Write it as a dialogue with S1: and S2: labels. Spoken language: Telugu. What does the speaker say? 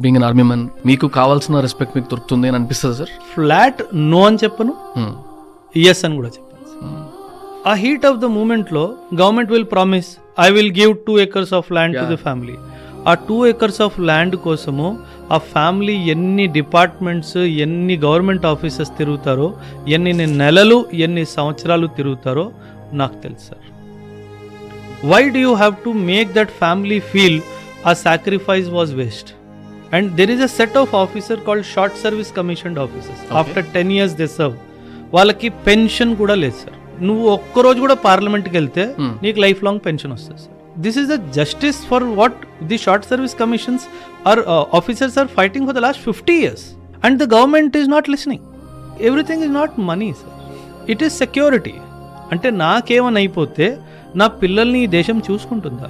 S1: బీయింగ్ అన్ ఆర్మీ మ్యాన్ మీకు కావాల్సిన రెస్పెక్ట్ మీకు దొరుకుతుంది అని అనిపిస్తుంది సార్?
S2: ఫ్లాట్ నో అని చెప్పను, ఎస్ అని కూడా చెప్పను. ఆ హీట్ ఆఫ్ ద మూమెంట్లో government will promise I will give 2 acres of land to the family. ఆ 2 acres ఆఫ్ ల్యాండ్ కోసము ఆ ఫ్యామిలీ ఎన్ని డిపార్ట్మెంట్స్, ఎన్ని గవర్నమెంట్ ఆఫీసెస్ తిరుగుతారో, ఎన్ని నెలలు, ఎన్ని సంవత్సరాలు తిరుగుతారో నాకు తెలుసు sir. Why do you have to make that family feel a sacrifice was waste? And there is a set of officer called short service commissioned officers. After 10 years they serve. వాళ్ళకి పెన్షన్ కూడా లేదు సార్. నువ్వు ఒక్కరోజు కూడా పార్లమెంట్కి వెళ్తే నీకు లైఫ్ లాంగ్ పెన్షన్ వస్తుంది sir. This is the justice for what the short service commissions are officers are fighting for the last 50 years. And the government is not listening. Everything is not money sir, it is security. అంటే నాకేమని అయిపోతే నా పిల్లల్ని ఈ దేశం చూసుకుంటుందా?